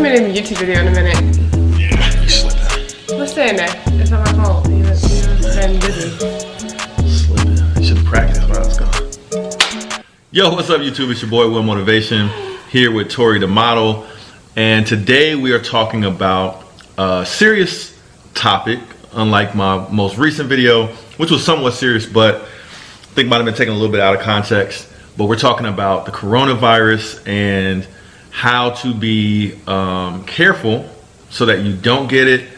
haven't been in the YouTube video in a minute. Yeah, you slipping. Listen, it's not my fault. You've been busy. Slipping. You should have practiced while I was gone. Yo, what's up, YouTube? It's your boy, Will Motivation, here with Tori the model. And today we are talking about a serious topic, unlike my most recent video, which was somewhat serious, but I think might have been taken a little bit out of context. But we're talking about the coronavirus and how to be careful so that you don't get it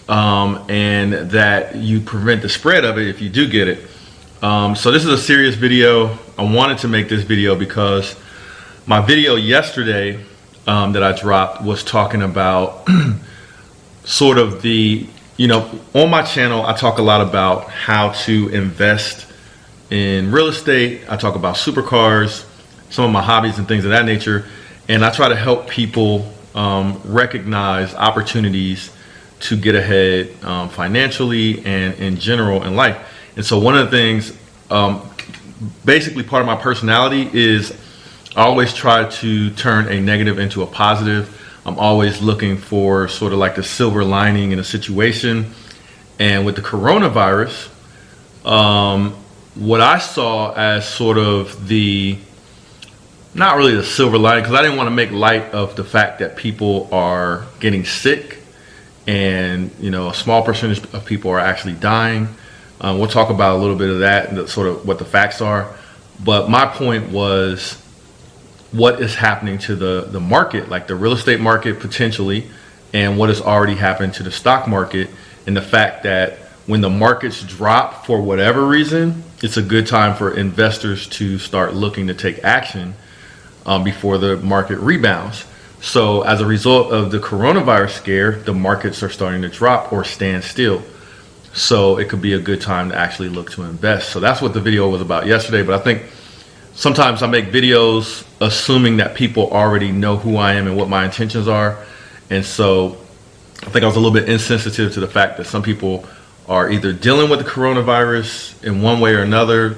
and that you prevent the spread of it if you do get it. So this is a serious video. I wanted to make this video because my video yesterday that I dropped was talking about sort of the, on my channel, I talk a lot about how to invest in real estate. I talk about supercars, some of my hobbies and things of that nature. And I try to help people recognize opportunities to get ahead financially and in general in life. And so one of the things, basically part of my personality is I always try to turn a negative into a positive. I'm always looking for sort of like the silver lining in a situation. And with the coronavirus, what I saw as sort of the, not really the silver lining, because I didn't want to make light of the fact that people are getting sick and, a small percentage of people are actually dying. We'll talk about a little bit of that and sort of what the facts are. But my point was what is happening to the market, like the real estate market potentially, and what has already happened to the stock market, and the fact that when the markets drop for whatever reason, it's a good time for investors to start looking to take action before the market rebounds. So as a result of the coronavirus scare, the markets are starting to drop or stand still. So it could be a good time to actually look to invest. So that's what the video was about yesterday. But I think sometimes I make videos assuming that people already know who I am and what my intentions are. And so I think I was a little bit insensitive to the fact that some people are either dealing with the coronavirus in one way or another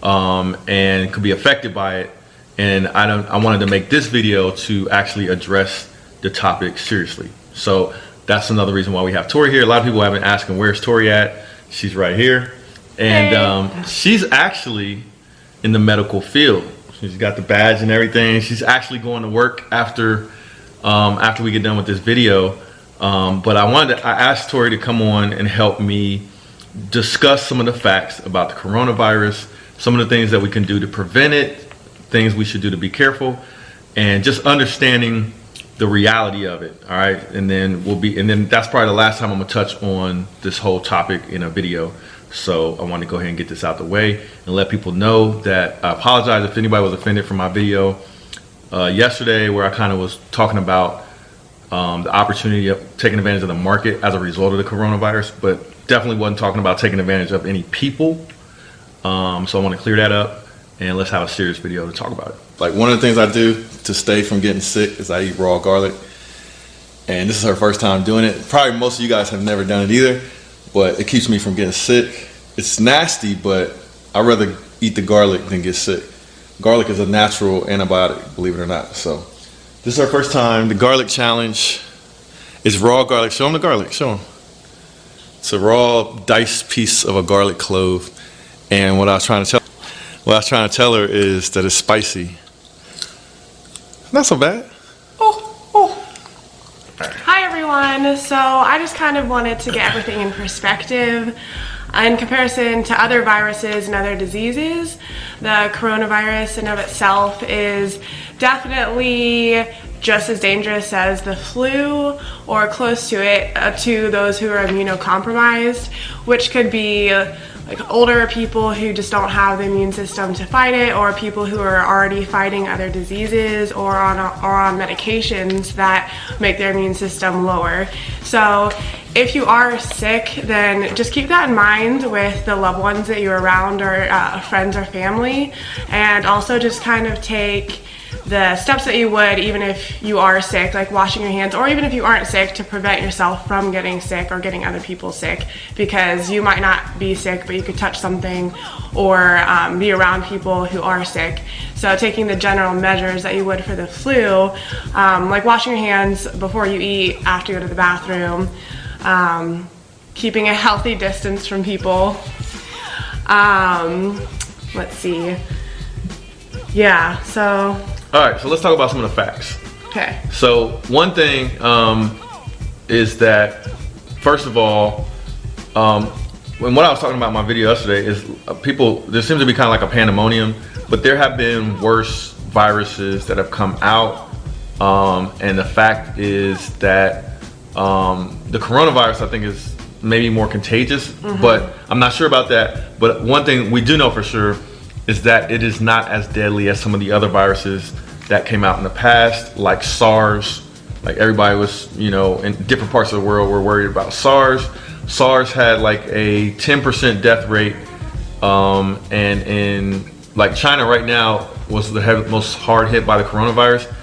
and could be affected by it. And I wanted to make this video to actually address the topic seriously. So that's another reason why we have Tori here. A lot of people have been asking, where's Tori at? She's right here. And she's actually in the medical field. She's got the badge and everything. She's actually going to work after we get done with this video. But I asked Tori to come on and help me discuss some of the facts about the coronavirus, some of the things that we can do to prevent it, things we should do to be careful, and just understanding the reality of it. All right, and then that's probably the last time I'm gonna touch on this whole topic in a video. So I want to go ahead and get this out the way and let people know that I apologize if anybody was offended from my video yesterday, where I kind of was talking about the opportunity of taking advantage of the market as a result of the coronavirus, but definitely wasn't talking about taking advantage of any people. So I want to clear that up, and let's have a serious video to talk about it. Like, one of the things I do to stay from getting sick is I eat raw garlic. And this is her first time doing it. Probably most of you guys have never done it either, but it keeps me from getting sick. It's nasty, but I'd rather eat the garlic than get sick. Garlic is a natural antibiotic, believe it or not. So this is our first time. The garlic challenge is raw garlic. Show them the garlic, show them. It's a raw diced piece of a garlic clove. And what I was trying to tell her is that it's spicy. Not so bad. Hi everyone. So I just kind of wanted to get everything in perspective. In comparison to other viruses and other diseases, the coronavirus in of itself is definitely just as dangerous as the flu, or close to it, to those who are immunocompromised, which could be like older people who just don't have the immune system to fight it, or people who are already fighting other diseases or on medications that make their immune system lower. So if you are sick, then just keep that in mind with the loved ones that you're around, or friends or family, and also just kind of take the steps that you would even if you are sick, like washing your hands, or even if you aren't sick, to prevent yourself from getting sick or getting other people sick, because you might not be sick but you could touch something or be around people who are sick. So taking the general measures that you would for the flu, like washing your hands before you eat, after you go to the bathroom, keeping a healthy distance from people. Let's see. Yeah, so. All right, so let's talk about some of the facts. Okay. So one thing is that, first of all, when what I was talking about in my video yesterday is people, there seems to be kind of like a pandemonium, but there have been worse viruses that have come out. And the fact is that the coronavirus, I think, is maybe more contagious, but I'm not sure about that. But one thing we do know for sure is that it is not as deadly as some of the other viruses that came out in the past, like SARS. Like everybody was, you know, in different parts of the world were worried about SARS. SARS had like a 10% death rate, and in like China right now was the most hard hit by the coronavirus,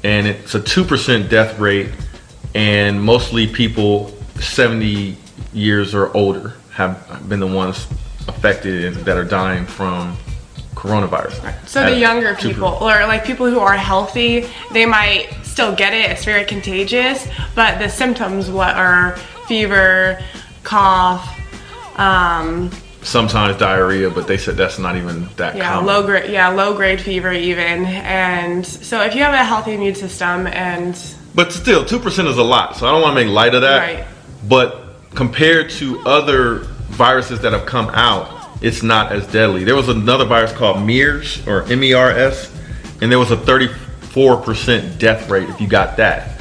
and it's a 2% death rate, and mostly people 70 years or older have been the ones affected that are dying from coronavirus. So the younger people, or like people who are healthy, they might still get it. It's very contagious, but the symptoms, what are fever, cough, sometimes diarrhea, but they said that's not even that common. Low grade fever even. And so if you have a healthy immune system, and but still 2% is a lot, so I don't want to make light of that. Right. But compared to other viruses that have come out, it's not as deadly. There was another virus called MERS, or MERS, and there was a 34% death rate if you got that.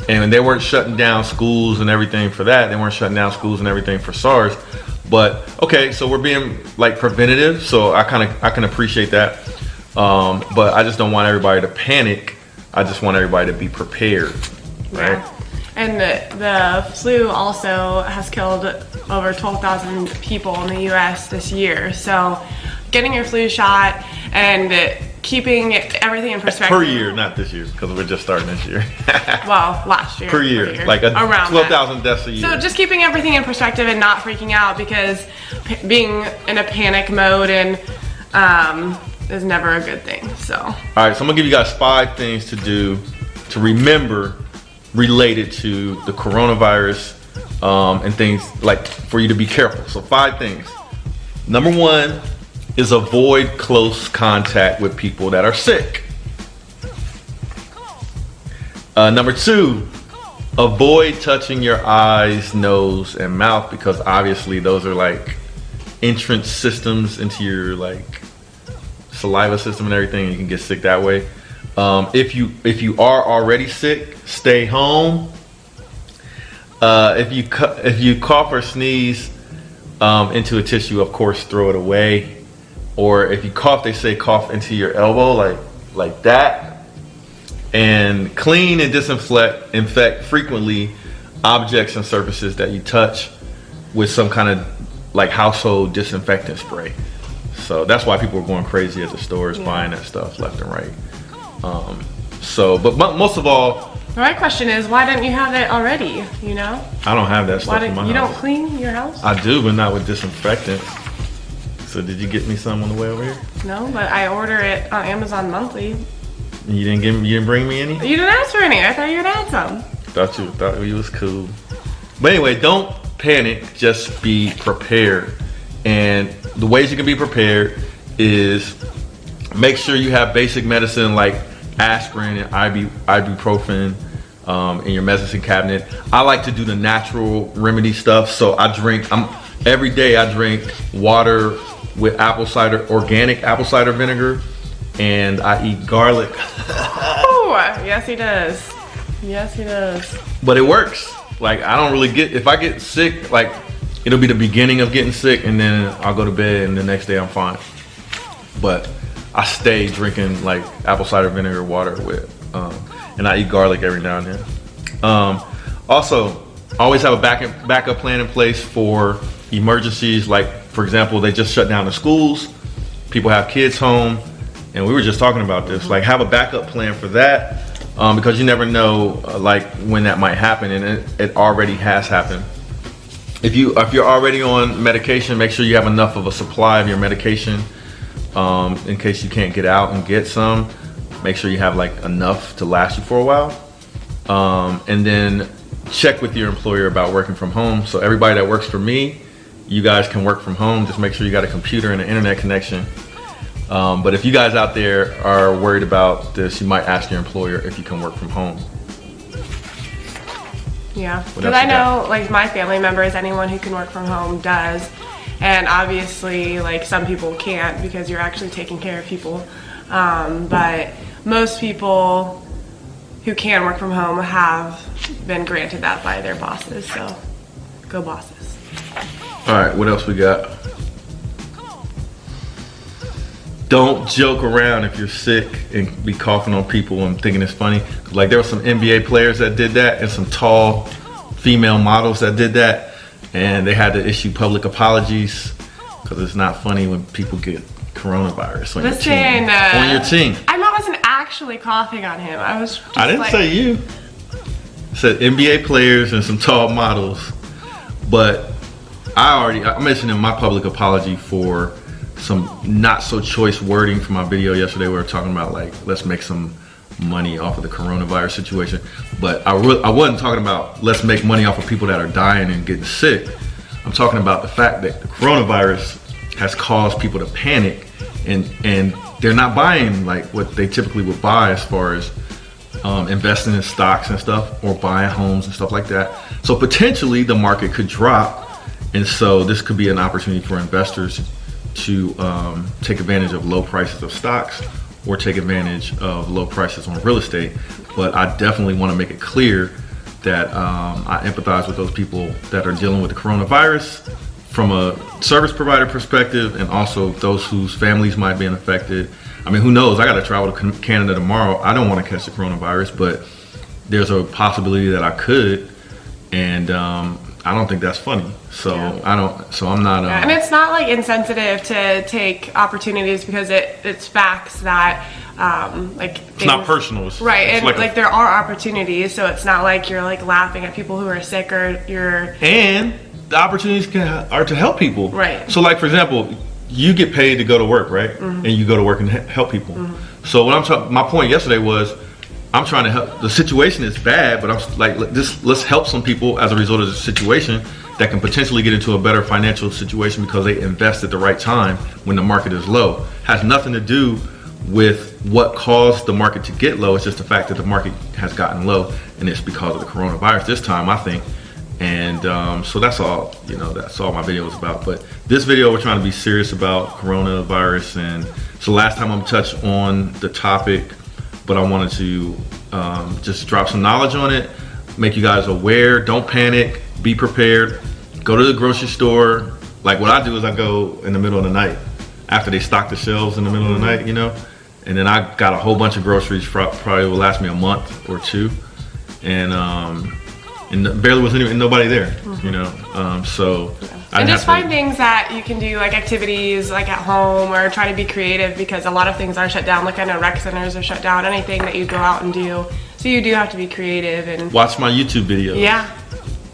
And they weren't shutting down schools and everything for that. They weren't shutting down schools and everything for SARS. But okay, so we're being like preventative, so I can appreciate that. But I just don't want everybody to panic. I just want everybody to be prepared, right? Yeah. And the flu also has killed over 12,000 people in the US this year. So getting your flu shot and keeping everything in perspective. Per year, not this year, because we're just starting this year. Well, last year. Per year, like around 12,000 deaths a year. So just keeping everything in perspective and not freaking out, because being in a panic mode and is never a good thing. So. All right, so I'm gonna give you guys 5 things to do to remember related to the coronavirus, and things like for you to be careful. So 5 things. Number 1 is avoid close contact with people that are sick. Number 2, avoid touching your eyes, nose, and mouth, because obviously those are like entrance systems into your like saliva system and everything, and you can get sick that way. If you are already sick, stay home. If you cough or sneeze into a tissue, of course, throw it away. Or if you cough, they say cough into your elbow, like that. And clean and disinfect frequently objects and surfaces that you touch with some kind of like household disinfectant spray. So that's why people are going crazy at the stores buying that stuff left and right. But most of all, the right question is, why didn't you have it already? You know, I don't have that stuff in my house. You don't clean your house? I do, but not with disinfectant. So did you get me some on the way over here? No, but I order it on Amazon monthly. You didn't bring me any? You didn't ask for any. I thought you would add some. Thought you was cool. But anyway, don't panic. Just be prepared. And the ways you can be prepared is make sure you have basic medicine like aspirin and ibuprofen in your medicine cabinet. I like to do the natural remedy stuff. So every day I drink water with organic apple cider vinegar, and I eat garlic. Oh, yes he does. Yes he does. But it works. Like I don't really if I get sick, like it'll be the beginning of getting sick, and then I'll go to bed, and the next day I'm fine. But I stay drinking like apple cider vinegar water with, and I eat garlic every now and then. Also, always have a backup plan in place for emergencies. Like for example, they just shut down the schools. People have kids home, And we were just talking about this, like have a backup plan for that, because you never know like when that might happen, and it already has happened. If you're already on medication, make sure you have enough of a supply of your medication in case you can't get out and get some. Make sure you have like enough to last you for a while, and then check with your employer about working from home. So everybody that works for me, you guys can work from home. Just make sure you got a computer and an internet connection. But if you guys out there are worried about this, you might ask your employer if you can work from home. Yeah, because I know like my family members, anyone who can work from home does. And obviously like some people can't because you're actually taking care of people. But most people who can work from home have been granted that by their bosses. So go bosses. All right, what else we got? Don't joke around if you're sick and be coughing on people and thinking it's funny. Like there were some NBA players that did that and some tall female models that did that, and they had to issue public apologies because it's not funny when people get coronavirus on your team. On your team. I wasn't actually coughing on him. I was just I didn't say you. I said NBA players and some tall models. But I mentioned in my public apology for some not so choice wording from my video yesterday. We were talking about like, let's make some money off of the coronavirus situation. But I wasn't talking about let's make money off of people that are dying and getting sick. I'm talking about the fact that the coronavirus has caused people to panic and they're not buying like what they typically would buy as far as investing in stocks and stuff or buying homes and stuff like that. So potentially the market could drop. And so this could be an opportunity for investors to take advantage of low prices of stocks or take advantage of low prices on real estate. But I definitely want to make it clear that I empathize with those people that are dealing with the coronavirus from a service provider perspective, and also those whose families might be affected. I mean, who knows? I got to travel to Canada tomorrow. I don't want to catch the coronavirus, but there's a possibility that I could, and I don't think that's funny. So yeah. I'm not. And it's not like insensitive to take opportunities because it's facts that it's not personal. Right, and like there are opportunities, so it's not like you're like laughing at people who are sick or you're. And the opportunities are to help people. Right. So like for example, you get paid to go to work, right? Mm-hmm. And you go to work and help people. Mm-hmm. So what my point yesterday was, I'm trying to help. The situation is bad, but I'm like, let's help some people as a result of the situation that can potentially get into a better financial situation because they invest at the right time when the market is low. Has nothing to do with what caused the market to get low. It's just the fact that the market has gotten low, and it's because of the coronavirus this time, I think. And so that's all, that's all my video was about. But this video, we're trying to be serious about coronavirus, and so last time I'm touched on the topic, but I wanted to just drop some knowledge on it, make you guys aware. Don't panic, be prepared. Go to the grocery store. Like what I do is I go in the middle of the night after they stock the shelves in the middle of the night, and then I got a whole bunch of groceries, probably will last me a month or two, and barely was nobody there, so and just find things that you can do, like activities like at home, or try to be creative because a lot of things are shut down. Like I know rec centers are shut down. Anything that you go out and do, so you do have to be creative and watch my YouTube videos. Yeah,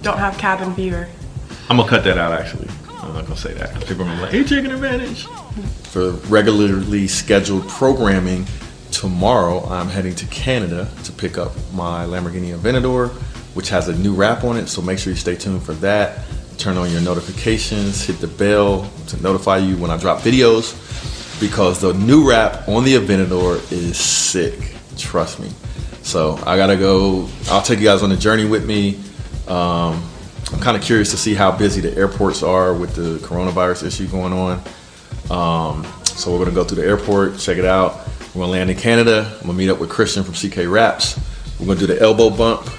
don't have cabin fever. I'm gonna cut that out. Actually, I'm not gonna say that. People are gonna be like, "Hey, taking advantage." For regularly scheduled programming, tomorrow I'm heading to Canada to pick up my Lamborghini Aventador, which has a new wrap on it. So make sure you stay tuned for that. Turn on your notifications, hit the bell to notify you when I drop videos, because the new wrap on the Aventador is sick, trust me. So I gotta go. I'll take you guys on the journey with me. I'm kind of curious to see how busy the airports are with the coronavirus issue going on. So we're gonna go through the airport, check it out. We're gonna land in Canada. I'm gonna meet up with Christian from CK Raps. We're gonna do the elbow bump,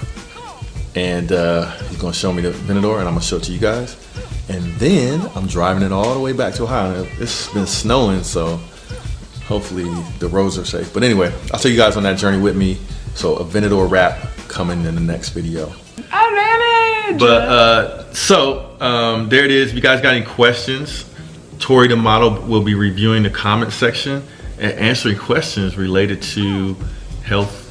and he's gonna show me the Aventador, and I'm gonna show it to you guys. And then I'm driving it all the way back to Ohio. It's been snowing, so hopefully the roads are safe. But anyway, I'll take you guys on that journey with me. So Aventador wrap coming in the next video. Advantage! But there it is. If you guys got any questions, Tori the model will be reviewing the comment section, answering questions related to health,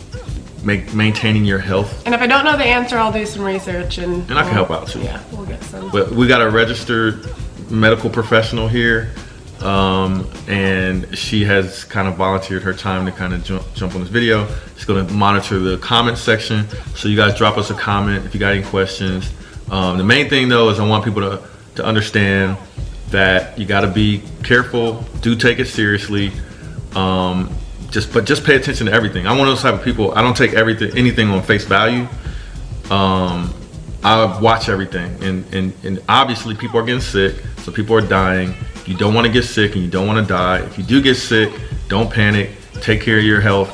maintaining your health. And if I don't know the answer, I'll do some research and I can help out too. Yeah, we'll get some. But we got a registered medical professional here, and she has kind of volunteered her time to kind of jump on this video. She's going to monitor the comment section, so you guys drop us a comment if you got any questions. The main thing though is I want people to understand that you got to be careful. Do take it seriously. Just pay attention to everything. I'm one of those type of people. I don't take anything on face value. I watch everything, and obviously people are getting sick, so people are dying. You don't want to get sick and you don't want to die. If you do get sick, don't panic. Take care of your health.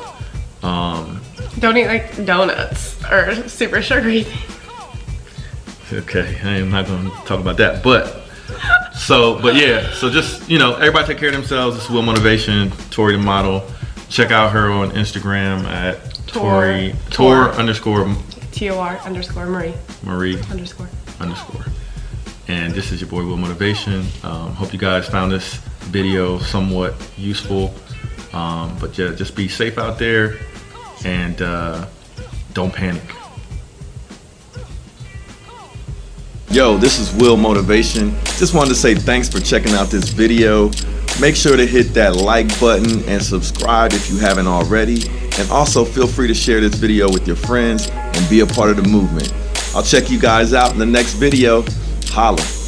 Don't eat like donuts or super sugary. Okay, I am not going to talk about that, but yeah. So just everybody take care of themselves. This is Will Motivation, Tori the model. Check out her on Instagram at Tor_Marie. Marie_. And this is your boy Will Motivation. Hope you guys found this video somewhat useful. But yeah, just be safe out there and don't panic. Yo, this is Will Motivation. Just wanted to say thanks for checking out this video. Make sure to hit that like button and subscribe if you haven't already. And also feel free to share this video with your friends and be a part of the movement. I'll check you guys out in the next video. Holla.